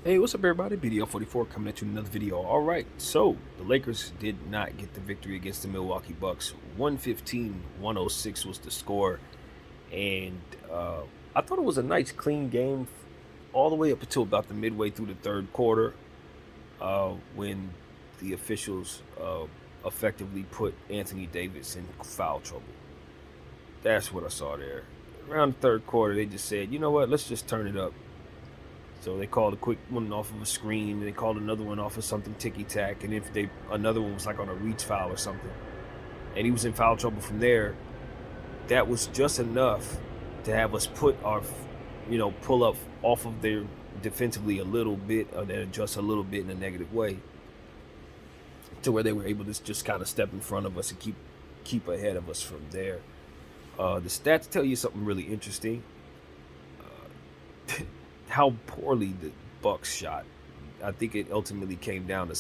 Hey, what's up, everybody? BDO44 coming at you with another video. All right, so the Lakers did not get the victory against the Milwaukee Bucks. 115-106 was the score, and I thought it was a nice, clean game all the way up until about the midway through the third quarter, when the officials effectively put Anthony Davis in foul trouble. That's what I saw there. Around the third quarter, they just said, you know what, let's just turn it up. So they called a quick one off of a screen. They called another one off of something ticky tack, and if they another one was like on a reach foul or something, and he was in foul trouble from there. That was just enough to have us put our, pull up off of their defensively a little bit, and adjust a little bit in a negative way, to where they were able to just kind of step in front of us and keep ahead of us from there. The stats tell you something really interesting. How poorly the Bucks shot. I think it ultimately came down to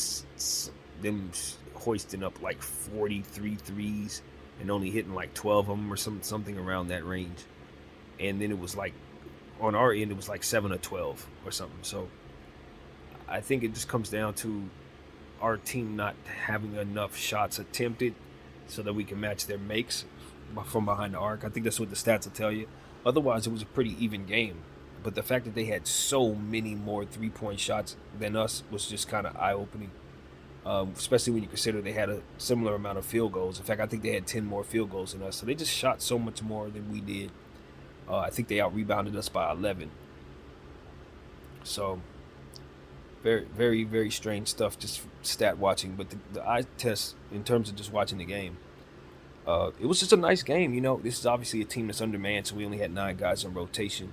them hoisting up like 43 threes and only hitting like 12 of them or something around that range. And then it was like on our end, it was like 7 or 12 or something. So I think it just comes down to our team not having enough shots attempted so that we can match their makes from behind the arc. I think that's what the stats will tell you. Otherwise, it was a pretty even game. But the fact that they had so many more 3-point shots than us was just kind of eye-opening, especially when you consider they had a similar amount of field goals. In fact, I think they had 10 more field goals than us. So they just shot so much more than we did. I think they out-rebounded us by 11. So very, very, very strange stuff, just stat watching. But the eye test, in terms of just watching the game, it was just a nice game. This is obviously a team that's undermanned, so we only had 9 guys in rotation.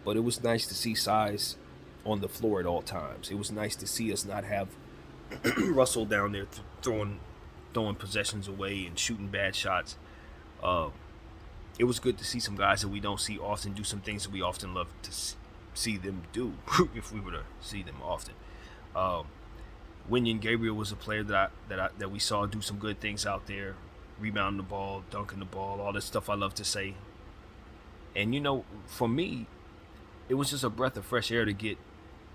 But it was nice to see size on the floor at all times. It was nice to see us not have Russell down there throwing possessions away and shooting bad shots. It was good to see some guys that we don't see often do some things that we often love to see them do if we were to see them often. Wenyen Gabriel was a player that we saw do some good things out there, rebounding the ball, dunking the ball, all this stuff I love to say. And for me, it was just a breath of fresh air to get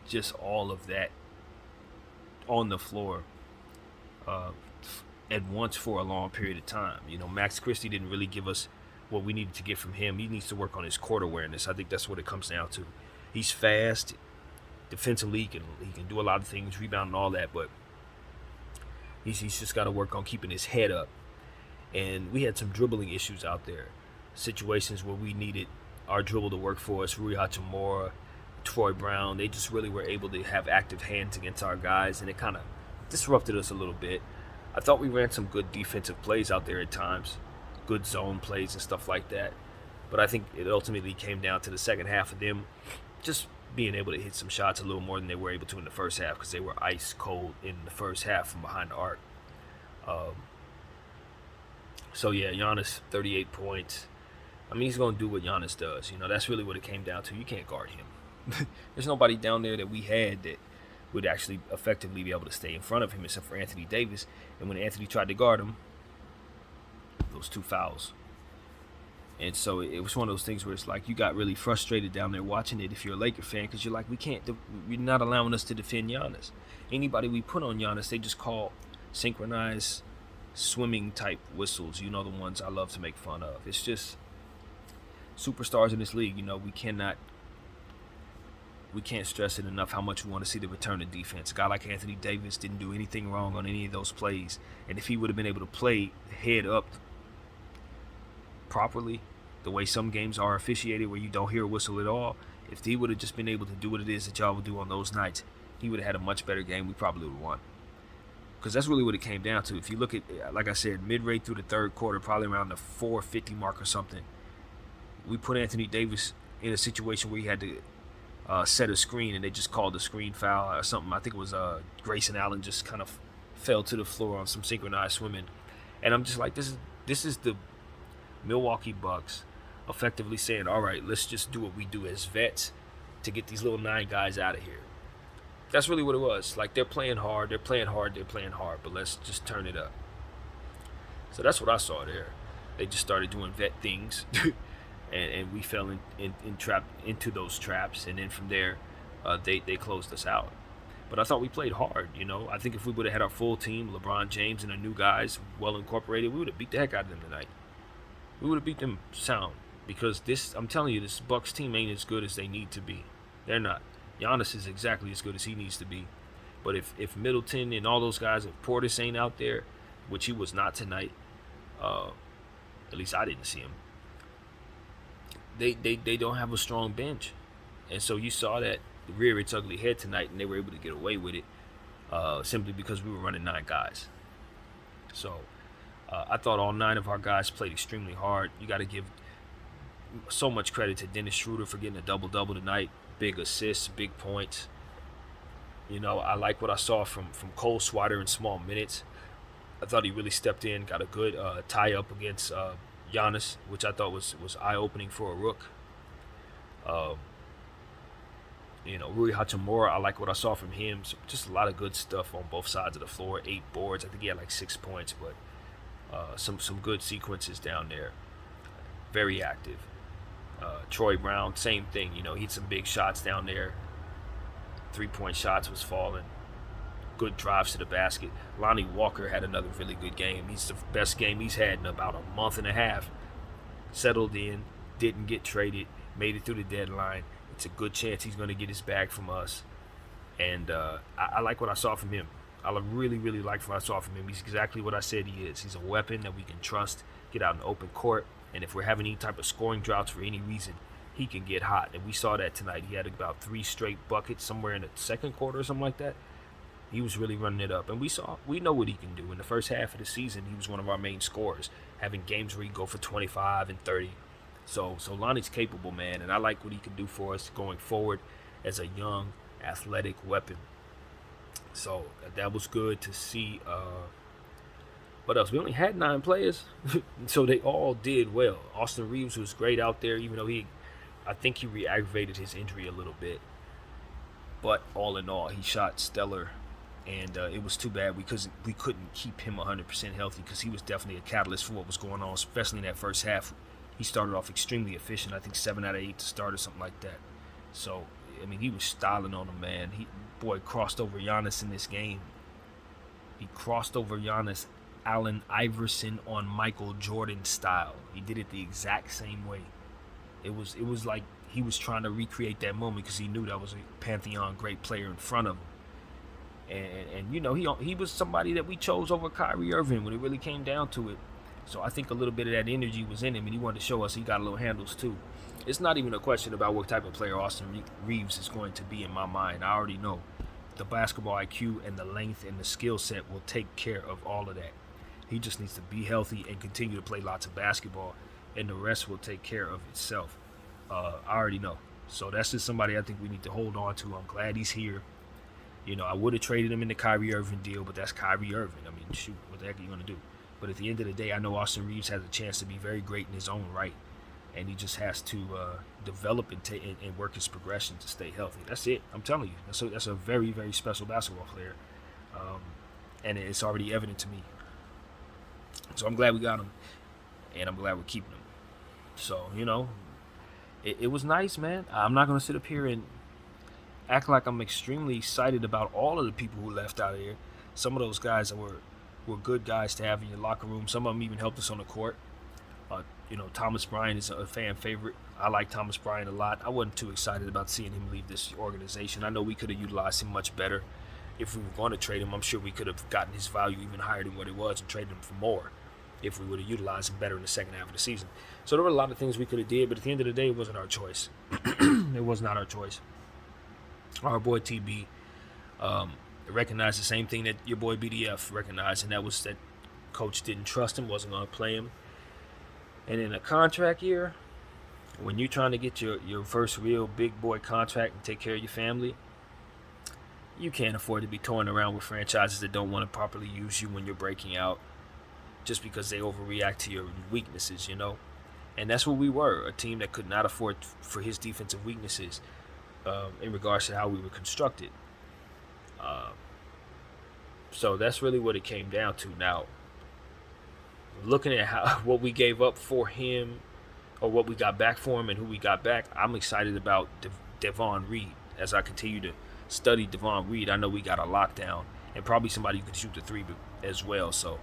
just all of that on the floor at once for a long period of time. Max Christie didn't really give us what we needed to get from him. He needs to work on his court awareness. I think that's what it comes down to. He's fast, defensively, he can do a lot of things, rebound and all that, but he's just got to work on keeping his head up. And we had some dribbling issues out there, situations where we needed our dribble to work for us. Rui Hachimura, Troy Brown, they just really were able to have active hands against our guys, and it kind of disrupted us a little bit. I thought we ran some good defensive plays out there at times, good zone plays and stuff like that. But I think it ultimately came down to the second half of them just being able to hit some shots a little more than they were able to in the first half, because they were ice cold in the first half from behind the arc. So yeah, Giannis, 38 points. I mean, he's going to do what Giannis does. That's really what it came down to. You can't guard him. There's nobody down there that we had that would actually effectively be able to stay in front of him except for Anthony Davis. And when Anthony tried to guard him, those 2 fouls. And so it was one of those things where it's like you got really frustrated down there watching it if you're a Laker fan, because you're like, you're not allowing us to defend Giannis. Anybody we put on Giannis, they just call synchronized swimming type whistles. The ones I love to make fun of. It's just superstars in this league. We can't stress it enough how much we want to see the return of defense. A guy like Anthony Davis didn't do anything wrong on any of those plays, and if he would have been able to play head up properly, the way some games are officiated where you don't hear a whistle at all, if he would have just been able to do what it is that y'all would do on those nights, he would have had a much better game. We probably would have won, because that's really what it came down to. If you look at, like I said, midway through the third quarter, probably around the 4:50 mark or something, we put Anthony Davis in a situation where he had to set a screen, and they just called a screen foul or something. I think it was Grayson Allen just kind of fell to the floor on some synchronized swimming. And I'm just like, this is the Milwaukee Bucks effectively saying, all right, let's just do what we do as vets to get these little 9 guys out of here. That's really what it was. Like, they're playing hard, but let's just turn it up. So that's what I saw there. They just started doing vet things. And we fell into those traps, and then from there, they closed us out. But I thought we played hard. You know, I think if we would have had our full team, LeBron James and the new guys well incorporated, we would have beat the heck out of them tonight. We would have beat them sound, because I'm telling you, this Bucks team ain't as good as they need to be. They're not. Giannis is exactly as good as he needs to be. But if Middleton and all those guys, if Portis ain't out there, which he was not tonight, at least I didn't see him, they don't have a strong bench. And so you saw that rear its ugly head tonight, and they were able to get away with it simply because we were running 9 guys. So I thought all 9 of our guys played extremely hard. You got to give so much credit to Dennis Schroeder for getting a double-double tonight. Big assists, big points. You know, I like what I saw from Cole Swider in small minutes. I thought he really stepped in, got a good tie-up against Giannis, which I thought was eye-opening for a rook. You know, Rui Hachimura, I like what I saw from him. So just a lot of good stuff on both sides of the floor. 8 boards. I think he had like 6 points, but some good sequences down there. Very active. Troy Brown, same thing. You know, he had some big shots down there. 3-point shots was falling. Good drives to the basket. Lonnie Walker had another really good game. He's the best game he's had in about a month and a half. Settled in, didn't get traded, made it through the deadline. It's a good chance he's going to get his bag from us. And I like what I saw from him. I really, really like what I saw from him. He's exactly what I said he is. He's a weapon that we can trust, get out in the open court. And if we're having any type of scoring droughts for any reason, he can get hot. And we saw that tonight. He had about 3 straight buckets somewhere in the second quarter or something like that. He was really running it up. And we know what he can do. In the first half of the season, he was one of our main scorers, having games where he go for 25 and 30. So Lonnie's capable, man, and I like what he can do for us going forward as a young, athletic weapon. So that was good to see. What else? We only had 9 players, so they all did well. Austin Reeves was great out there, even though I think he re-aggravated his injury a little bit. But all in all, he shot stellar, and it was too bad we couldn't keep him 100% healthy, because he was definitely a catalyst for what was going on, especially in that first half. He started off extremely efficient. I think 7 out of 8 to start or something like that. So, I mean, he was styling on him, man. Boy crossed over Giannis in this game. He crossed over Giannis, Allen Iverson on Michael Jordan style. He did it the exact same way. It was like he was trying to recreate that moment, because he knew that was a Pantheon great player in front of him. And you know, he was somebody that we chose over Kyrie Irving when it really came down to it. So I think a little bit of that energy was in him, and he wanted to show us he got a little handles too. It's not even a question about what type of player Austin Reeves is going to be in my mind. I already know the basketball IQ and the length and the skill set will take care of all of that. He just needs to be healthy and continue to play lots of basketball, and the rest will take care of itself. I already know. So that's just somebody I think we need to hold on to. I'm glad he's here. You know, I would have traded him in the Kyrie Irving deal, but that's Kyrie Irving. I mean, shoot, what the heck are you going to do? But at the end of the day, I know Austin Reeves has a chance to be very great in his own right, and he just has to develop and work his progression to stay healthy. That's it. I'm telling you. That's a very, very special basketball player, and it's already evident to me. So I'm glad we got him, and I'm glad we're keeping him. So, you know, it was nice, man. I'm not going to sit up here and act like I'm extremely excited about all of the people who left out of here. Some of those guys were good guys to have in your locker room. Some of them even helped us on the court. You know, Thomas Bryant is a fan favorite. I like Thomas Bryant a lot. I wasn't too excited about seeing him leave this organization. I know we could have utilized him much better. If we were going to trade him, I'm sure we could have gotten his value even higher than what it was and traded him for more if we would have utilized him better in the second half of the season. So there were a lot of things we could have did, but at the end of the day, it wasn't our choice. It was not our choice. Our boy TB recognized the same thing that your boy BDF recognized, and that was that coach didn't trust him, wasn't going to play him. And in a contract year, when you're trying to get your first real big boy contract and take care of your family, you can't afford to be toying around with franchises that don't want to properly use you when you're breaking out just because they overreact to your weaknesses, you know? And that's what we were, a team that could not afford for his defensive weaknesses in regards to how we were constructed. So that's really what it came down to. Now, looking at what we gave up for him, or what we got back for him and who we got back, I'm excited about Devon Reed. as I continue to study Devon Reed, I know we got a lockdown and probably somebody who can shoot the three as well. So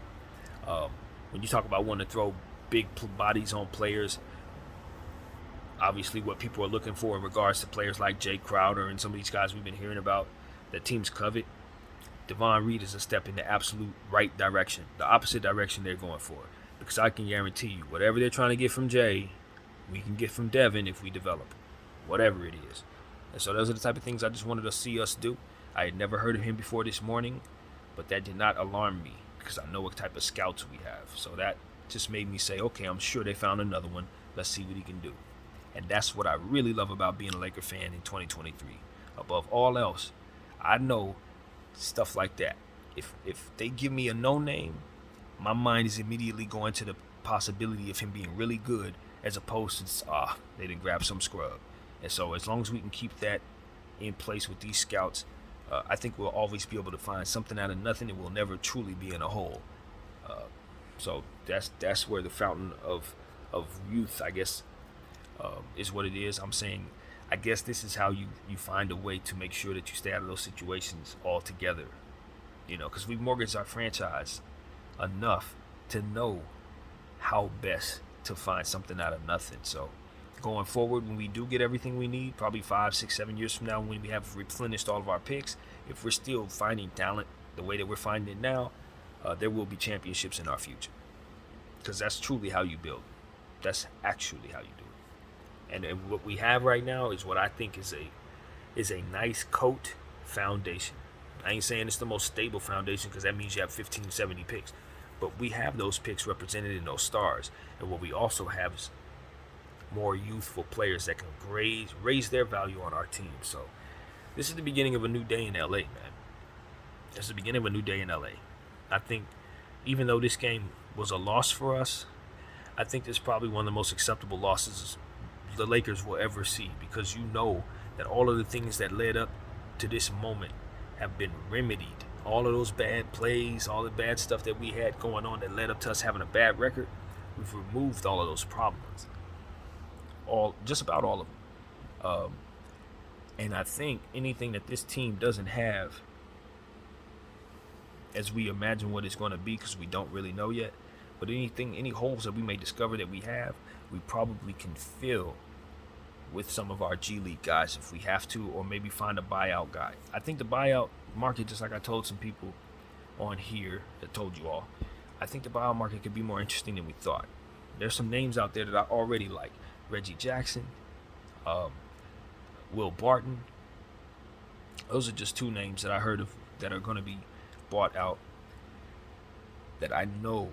um, when you talk about wanting to throw big bodies on players, obviously what people are looking for in regards to players like Jay Crowder and some of these guys we've been hearing about that teams covet, Devon Reed is a step in the absolute right direction, the opposite direction they're going for. Because I can guarantee you, whatever they're trying to get from Jay, we can get from Devin if we develop, whatever it is. And so those are the type of things I just wanted to see us do. I had never heard of him before this morning, but that did not alarm me because I know what type of scouts we have. So that just made me say, okay, I'm sure they found another one. Let's see what he can do. And that's what I really love about being a Laker fan in 2023. Above all else, I know stuff like that. If they give me a no name, my mind is immediately going to the possibility of him being really good as opposed to they didn't grab some scrub. And so as long as we can keep that in place with these scouts, I think we'll always be able to find something out of nothing, and we'll never truly be in a hole. So that's where the fountain of youth, I guess, is what it is. I'm saying, I guess this is how you find a way to make sure that you stay out of those situations altogether. Because we've mortgaged our franchise enough to know how best to find something out of nothing. So going forward, when we do get everything we need, probably 5, 6, 7 years from now, when we have replenished all of our picks, if we're still finding talent the way that we're finding it now, there will be championships in our future. Because that's truly how you build. That's actually how you do it. And what we have right now is what I think is a nice coat foundation. I ain't saying it's the most stable foundation because that means you have 15, 70 picks. But we have those picks represented in those stars. And what we also have is more youthful players that can raise their value on our team. So this is the beginning of a new day in LA, man. It's the beginning of a new day in LA. I think even though this game was a loss for us, I think it's probably one of the most acceptable losses the Lakers will ever see, because you know that all of the things that led up to this moment have been remedied. All of those bad plays, all the bad stuff that we had going on that led up to us having a bad record, we've removed all of those problems. Just about all of them. And I think anything that this team doesn't have, as we imagine what it's going to be, because we don't really know yet, but any holes that we may discover that we have, we probably can fill with some of our G League guys if we have to, or maybe find a buyout guy. I think the buyout market, just like I told some people on here, that told you all, I think the buyout market could be more interesting than we thought. There's some names out there that I already like. Reggie Jackson, Will Barton. Those are just two names that I heard of that are going to be bought out that I know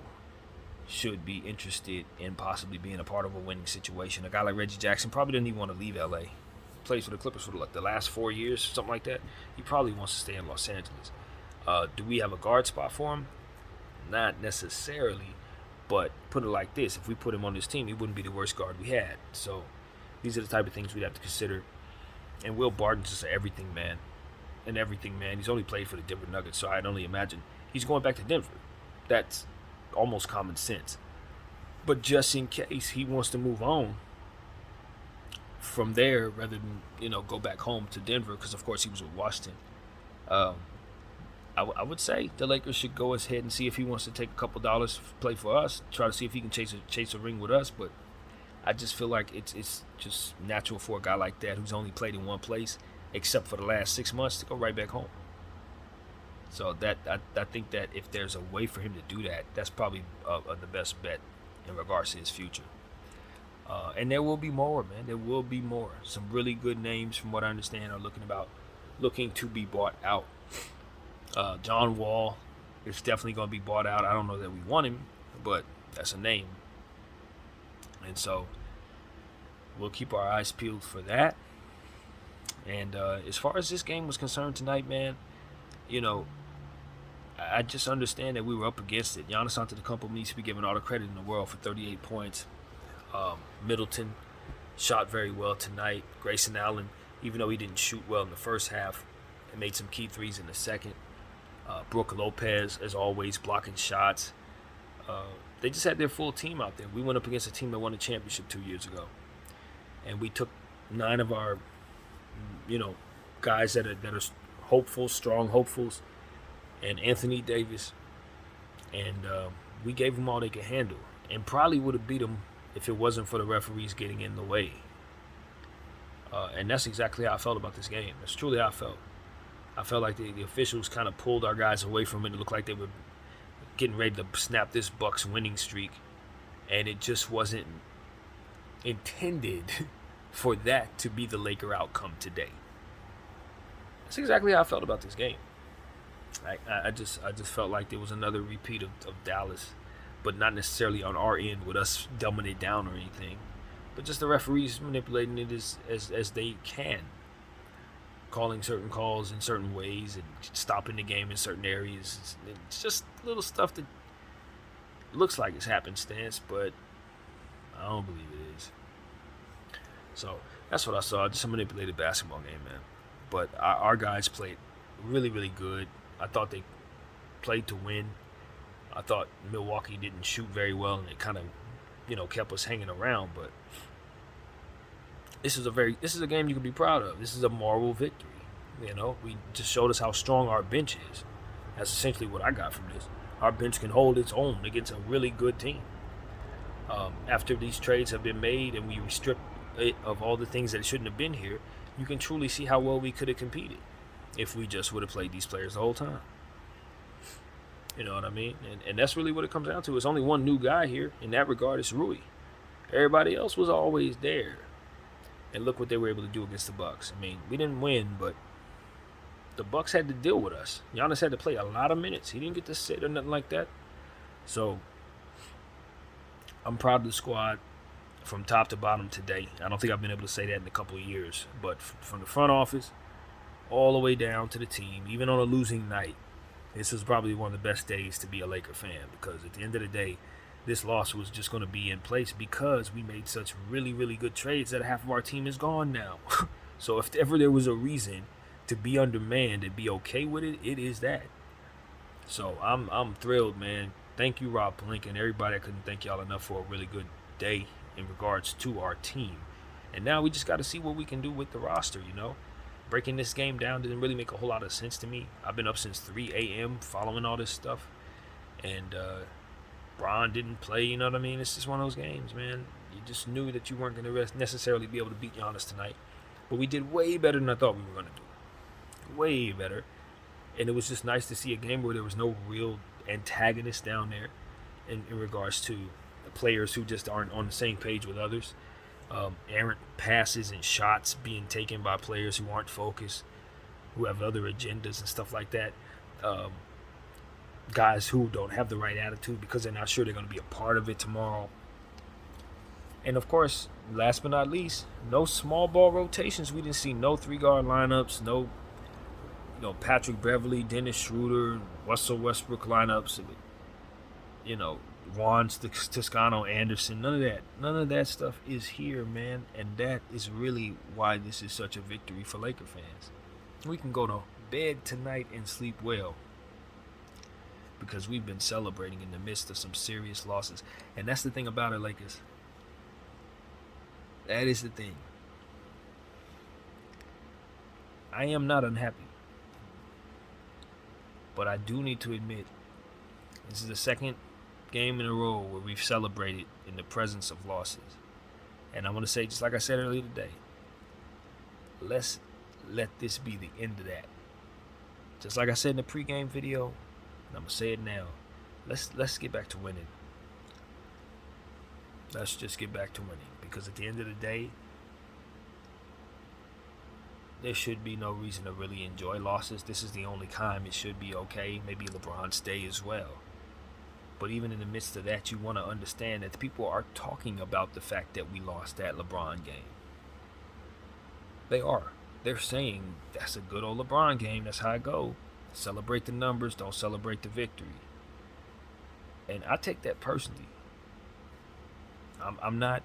should be interested in possibly being a part of a winning situation. A guy like Reggie Jackson probably doesn't even want to leave LA. Plays for the Clippers for the last 4 years, something like that. He probably wants to stay in Los Angeles. Do we have a guard spot for him? Not necessarily, but put it like this: if we put him on this team, he wouldn't be the worst guard we had. So these are the type of things we'd have to consider. And Will Barton's just an everything man. He's only played for the Denver Nuggets, so I'd only imagine he's going back to Denver. That's almost common sense. But just in case he wants to move on from there rather than go back home to Denver, because of course he was with Washington, I would say the Lakers should go ahead and see if he wants to take a couple dollars to play for us, try to see if he can chase a ring with us. But I just feel like it's just natural for a guy like that who's only played in one place, except for the last 6 months, to go right back home. So that I think that if there's a way for him to do that, that's probably the best bet in regards to his future. And there will be more, man. There will be more. Some really good names, from what I understand, are looking to be bought out. John Wall is definitely going to be bought out. I don't know that we want him, but that's a name. And so we'll keep our eyes peeled for that. And as far as this game was concerned tonight, man, I just understand that we were up against it. Giannis Antetokounmpo needs to be given all the credit in the world for 38 points. Middleton shot very well tonight. Grayson Allen, even though he didn't shoot well in the first half, made some key threes in the second. Brook Lopez, as always, blocking shots. They just had their full team out there. We went up against a team that won a championship 2 years ago. And we took 9 of our, guys that are hopeful, strong hopefuls, and Anthony Davis, and we gave them all they could handle, and probably would have beat them if it wasn't for the referees getting in the way. And that's exactly how I felt about this game. That's truly how I felt. I felt like the officials kind of pulled our guys away from it. It looked like they were getting ready to snap this Bucks winning streak, and it just wasn't intended for that to be the Laker outcome today. That's exactly how I felt about this game. I just felt like there was another repeat of Dallas, but not necessarily on our end with us dumbing it down or anything, but just the referees manipulating it as they can, calling certain calls in certain ways and stopping the game in certain areas. It's just little stuff that looks like it's happenstance, but I don't believe it is. So that's what I saw. Just a manipulated basketball game, man. But our guys played really, really good. I thought they played to win. I thought Milwaukee didn't shoot very well, and it kind of, kept us hanging around. But this is a game you can be proud of. This is a moral victory. We just showed us how strong our bench is. That's essentially what I got from this. Our bench can hold its own against a really good team. After these trades have been made and we restrict it of all the things that shouldn't have been here, you can truly see how well we could have competed if we just would have played these players the whole time. You know what I mean? And that's really what it comes down to. It's only one new guy here. In that regard, it's Rui. Everybody else was always there. And look what they were able to do against the Bucks. I mean, we didn't win, but the Bucks had to deal with us. Giannis had to play a lot of minutes. He didn't get to sit or nothing like that. So I'm proud of the squad from top to bottom today. I don't think I've been able to say that in a couple of years. But from the front office all the way down to the team, even on a losing night, this was probably one of the best days to be a Laker fan, because at the end of the day, this loss was just going to be in place because we made such really, really good trades that half of our team is gone now. So if ever there was a reason to be undermanned and be okay with it, it is that. So I'm thrilled, man. Thank you, Rob Pelinka, and everybody. I couldn't thank y'all enough for a really good day in regards to our team. And now we just got to see what we can do with the roster, Breaking this game down didn't really make a whole lot of sense to me. I've been up since 3 a.m. following all this stuff. And Bron didn't play, you know what I mean? It's just one of those games, man. You just knew that you weren't going to necessarily be able to beat Giannis tonight. But we did way better than I thought we were going to do. Way better. And it was just nice to see a game where there was no real antagonist down there in regards to the players who just aren't on the same page with others. Errant passes and shots being taken by players who aren't focused, who have other agendas and stuff like that. Guys who don't have the right attitude because they're not sure they're going to be a part of it tomorrow. And of course, last but not least, no small ball rotations. We didn't see no 3-guard lineups, no Patrick Beverly, Dennis Schroeder, Russell Westbrook lineups. Juan Toscano Anderson, none of that. None of that stuff is here, man. And that is really why this is such a victory for Laker fans. We can go to bed tonight and sleep well, because we've been celebrating in the midst of some serious losses. And that's the thing about it, Lakers. That is the thing. I am not unhappy. But I do need to admit, this is the second game in a row where we've celebrated in the presence of losses. And I'm going to say, just like I said earlier today, let's let this be the end of that. Just like I said in the pregame video, and I'm going to say it now, let's get back to winning. Let's just get back to winning, because at the end of the day, there should be no reason to really enjoy losses. This is the only time it should be okay. Maybe LeBron's day as well. But even in the midst of that, you want to understand that people are talking about the fact that we lost that LeBron game. They are. They're saying that's a good old LeBron game. That's how I go. Celebrate the numbers. Don't celebrate the victory. And I take that personally. I'm not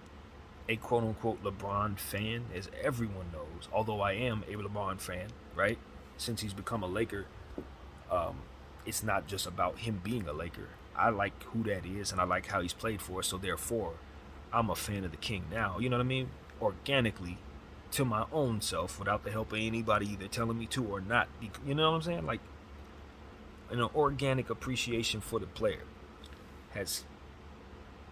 a quote-unquote LeBron fan, as everyone knows, although I am a LeBron fan, right? Since he's become a Laker, it's not just about him being a Laker. I like who that is, and I like how he's played for us, so therefore, I'm a fan of the King now. You know what I mean? Organically, to my own self without the help of anybody either telling me to or not. You know what I'm saying? Like an organic appreciation for the player has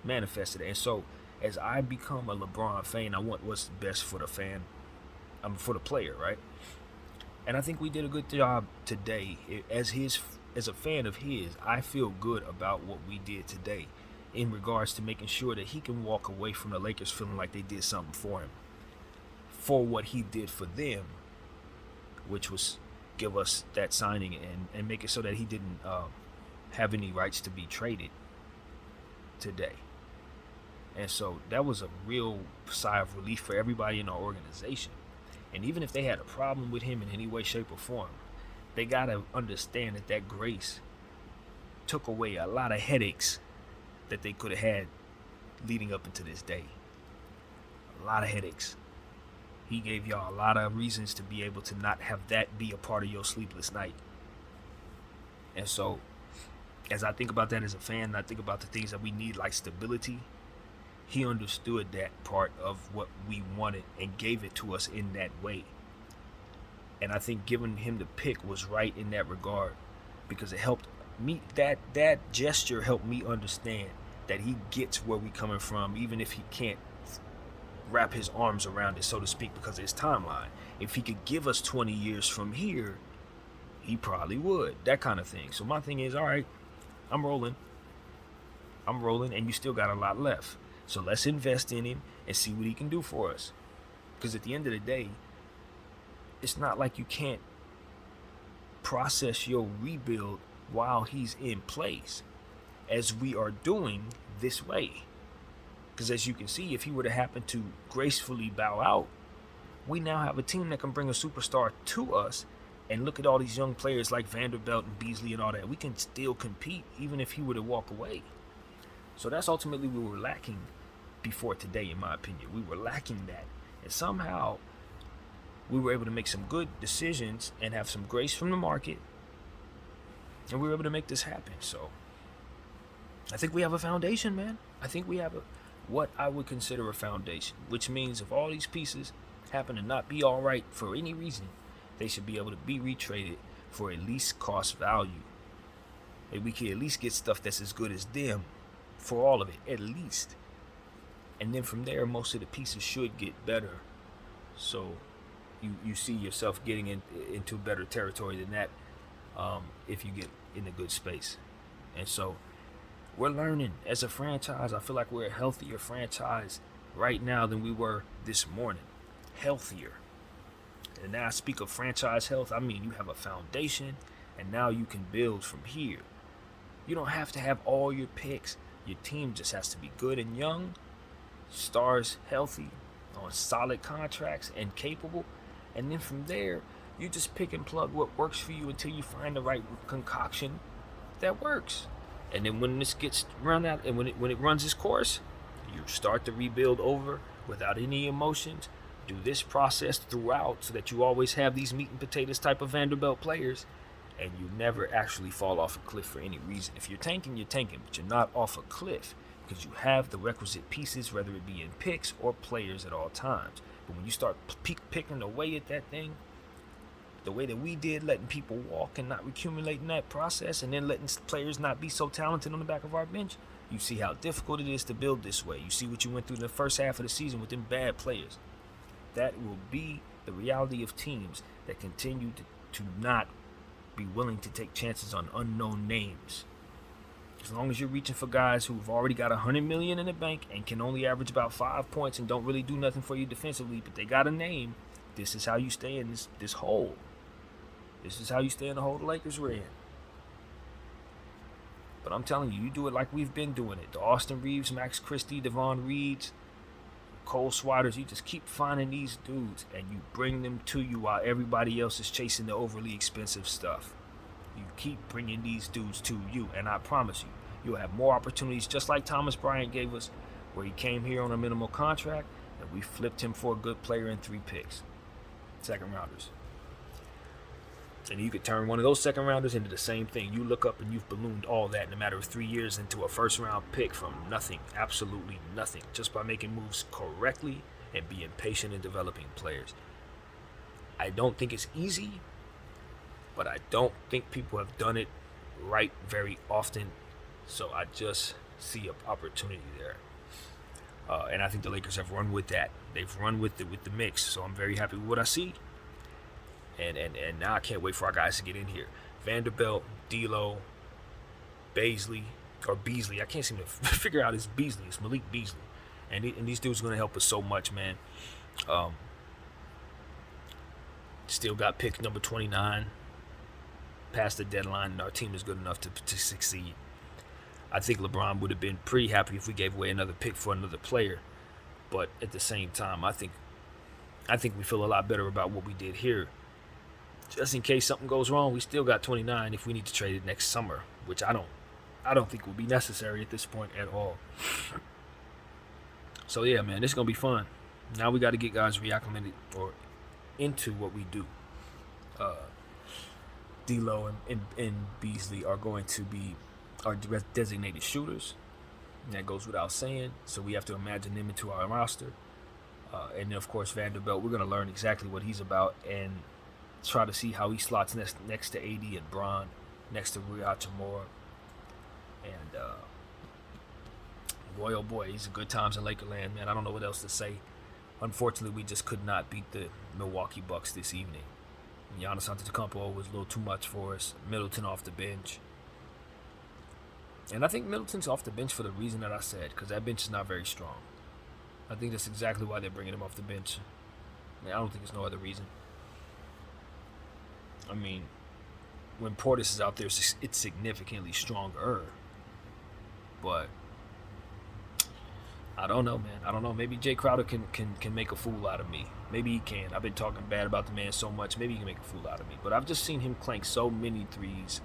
manifested. And so as I become a LeBron fan, I want what's best for the fan, for the player, right? And I think we did a good job today. As a fan of his, I feel good about what we did today in regards to making sure that he can walk away from the Lakers feeling like they did something for him, for what he did for them, which was give us that signing and make it so that he didn't have any rights to be traded today. And so that was a real sigh of relief for everybody in our organization. And even if they had a problem with him in any way, shape, or form, they got to understand that grace took away a lot of headaches that they could have had leading up into this day. A lot of headaches. He gave y'all a lot of reasons to be able to not have that be a part of your sleepless night. And so, as I think about that as a fan, I think about the things that we need, like stability. He understood that part of what we wanted and gave it to us in that way. And I think giving him the pick was right in that regard, because it helped me. That gesture helped me understand that he gets where we coming from, even if he can't wrap his arms around it, so to speak, because of his timeline. If he could give us 20 years from here, he probably would. That kind of thing. So my thing is, all right, I'm rolling, and you still got a lot left. So let's invest in him and see what he can do for us. Because at the end of the day, it's not like you can't process your rebuild while he's in place, as we are doing this way. Because as you can see, if he were to happen to gracefully bow out, we now have a team that can bring a superstar to us. And look at all these young players like Vanderbilt and Beasley and all that. We can still compete even if he were to walk away. So that's ultimately what we were lacking before today, in my opinion. We were lacking that. And somehow we were able to make some good decisions and have some grace from the market. And we were able to make this happen. So I think we have a foundation, man. I think we have what I would consider a foundation, which means if all these pieces happen to not be all right for any reason, they should be able to be retraded for at least cost value. And we can at least get stuff that's as good as them for all of it, at least. And then from there, most of the pieces should get better. So you see yourself getting into better territory than that if you get in a good space. And so we're learning as a franchise. I feel like we're a healthier franchise right now than we were this morning. Healthier. And now I speak of franchise health. I mean, you have a foundation, and now you can build from here. You don't have to have all your picks. Your team just has to be good and young, stars healthy, on solid contracts, and capable. And then from there, you just pick and plug what works for you until you find the right concoction that works. And then when this gets run out, and when it runs its course, you start to rebuild over without any emotions. Do this process throughout so that you always have these meat and potatoes type of Vanderbilt players, and you never actually fall off a cliff for any reason. If you're tanking, but you're not off a cliff because you have the requisite pieces, whether it be in picks or players at all times. But when you start picking away at that thing, the way that we did, letting people walk and not accumulating that process, and then letting players not be so talented on the back of our bench, you see how difficult it is to build this way. You see what you went through in the first half of the season with them bad players. That will be the reality of teams that continue to not be willing to take chances on unknown names. As long as you're reaching for guys who've already got $100 million in the bank and can only average about 5 points and don't really do nothing for you defensively, but they got a name, this is how you stay in this hole. This is how you stay in the hole the Lakers were in. But I'm telling you, you do it like we've been doing it. The Austin Reeves, Max Christie, Devon Reeds, Cole Swatters, you just keep finding these dudes and you bring them to you while everybody else is chasing the overly expensive stuff. You keep bringing these dudes to you, and I promise you, you'll have more opportunities, just like Thomas Bryant gave us, where he came here on a minimal contract and we flipped him for a good player in 3 picks, second rounders. And you could turn one of those second rounders into the same thing. You look up and you've ballooned all that in a matter of 3 years into a first round pick from nothing, absolutely nothing, just by making moves correctly and being patient in developing players. I don't think it's easy, but I don't think people have done it right very often. So I just see an opportunity there. And I think the Lakers have run with that. They've run with the mix. So I'm very happy with what I see. And now I can't wait for our guys to get in here. Vanderbilt, D'Lo, Beasley, or Beasley. I can't seem to figure out his Beasley. It's Malik Beasley. And these dudes are going to help us so much, man. Still got pick number 29 past the deadline, and our team is good enough to succeed. I think LeBron would have been pretty happy if we gave away another pick for another player. But at the same time, I think we feel a lot better about what we did here. Just in case something goes wrong, we still got 29 if we need to trade it next summer, which I don't think will be necessary at this point at all. So yeah, man, this is gonna be fun. Now we got to get guys reacclimated or into what we do. D'Lo and Beasley are going to be our designated shooters. And that goes without saying. So we have to imagine them into our roster. And then, of course, Vanderbilt, we're going to learn exactly what he's about and try to see how he slots next to AD and Bron, next to Rui Hachimura. And boy, oh boy, these are good times in Lakerland, man. I don't know what else to say. Unfortunately, we just could not beat the Milwaukee Bucks this evening. Giannis Antetokounmpo was a little too much for us. Middleton off the bench. And I think Middleton's off the bench for the reason that I said, because that bench is not very strong. I think that's exactly why they're bringing him off the bench. I don't think there's no other reason. I mean, when Portis is out there, it's significantly stronger. But I don't know, man. I don't know. Maybe Jay Crowder can make a fool out of me. Maybe he can. I've been talking bad about the man so much. Maybe he can make a fool out of me. But I've just seen him clank so many threes.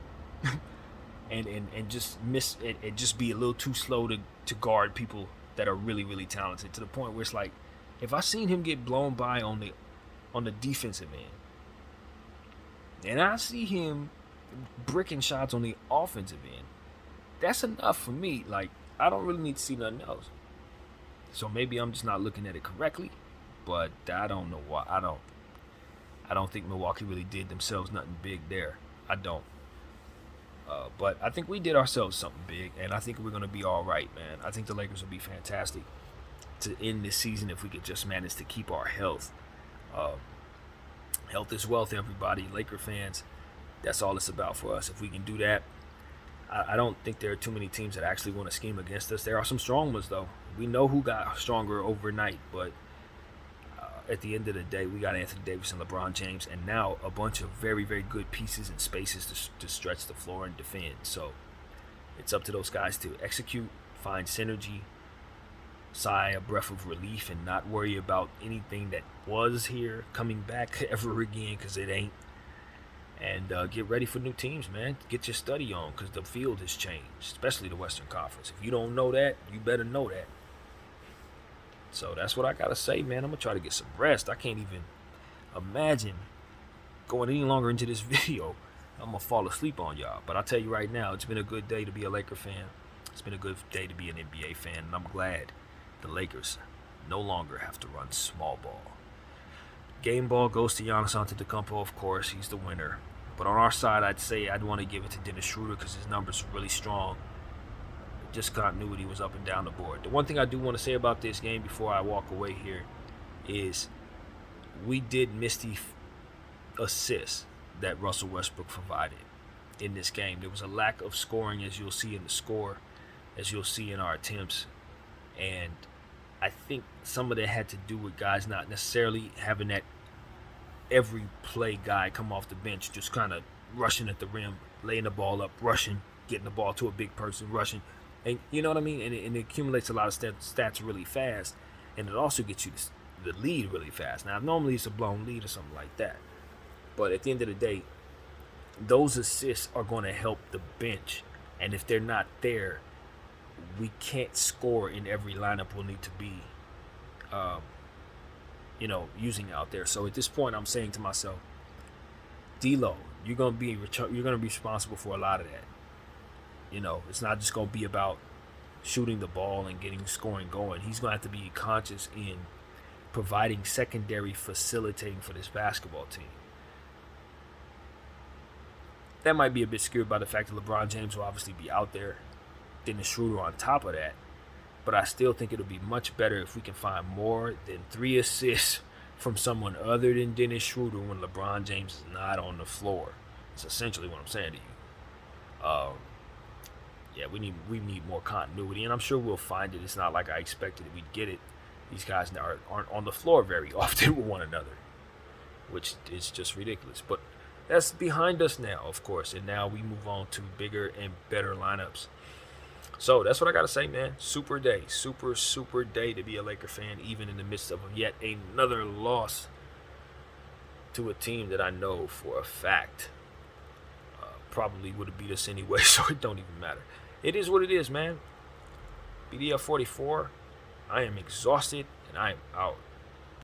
And just miss it, and just be a little too slow to guard people that are really, really talented, to the point where it's like, if I seen him get blown by on the defensive end, and I see him bricking shots on the offensive end, that's enough for me. Like, I don't really need to see nothing else. So maybe I'm just not looking at it correctly, but I don't know why. I don't think Milwaukee really did themselves nothing big there. I don't. But I think we did ourselves something big, and I think we're going to be all right, man. I think the Lakers will be fantastic to end this season if we could just manage to keep our health. Health is wealth, everybody. Laker fans, that's all it's about for us. If we can do that, I don't think there are too many teams that actually want to scheme against us. There are some strong ones, though. We know who got stronger overnight, but at the end of the day, we got Anthony Davis and LeBron James, and now a bunch of very, very good pieces and spaces to stretch the floor and defend. So it's up to those guys to execute, find synergy, sigh a breath of relief, and not worry about anything that was here coming back ever again, because it ain't. And get ready for new teams, man. Get your study on, because the field has changed, especially the Western Conference. If you don't know that, you better know that. So that's what I got to say, man. I'm going to try to get some rest. I can't even imagine going any longer into this video. I'm going to fall asleep on y'all. But I'll tell you right now, it's been a good day to be a Laker fan. It's been a good day to be an NBA fan. And I'm glad the Lakers no longer have to run small ball. Game ball goes to Giannis Antetokounmpo, of course. He's the winner. But on our side, I'd say I'd want to give it to Dennis Schroeder because his numbers are really strong. Just continuity was up and down the board. The one thing I do want to say about this game before I walk away here is we did miss the assists that Russell Westbrook provided in this game. There was a lack of scoring, as you'll see in the score, as you'll see in our attempts. And I think some of that had to do with guys not necessarily having that every play guy come off the bench, just kind of rushing at the rim, laying the ball up, rushing, getting the ball to a big person, rushing. And you know what I mean? And it accumulates a lot of stats really fast. And it also gets you the lead really fast. Now, normally it's a blown lead or something like that. But at the end of the day, those assists are going to help the bench. And if they're not there, we can't score in every lineup we'll need to be, using out there. So at this point, I'm saying to myself, D'Lo, you're going to be responsible for a lot of that. It's not just going to be about shooting the ball and getting scoring going. He's going to have to be conscious in providing secondary facilitating for this basketball team. That might be a bit skewed by the fact that LeBron James will obviously be out there, Dennis Schroeder on top of that. But I still think it'll be much better if we can find more than 3 assists from someone other than Dennis Schroeder when LeBron James is not on the floor. That's essentially what I'm saying to you. Yeah, we need more continuity, and I'm sure we'll find it. It's not like I expected that we'd get it. These guys aren't on the floor very often with one another, which is just ridiculous. But that's behind us now, of course, and now we move on to bigger and better lineups. So that's what I got to say, man. Super day. Super day to be a Laker fan, even in the midst of yet another loss to a team that I know for a fact probably would have beat us anyway, so it don't even matter. It is what it is, man. BDF 44, I am exhausted, and I am out.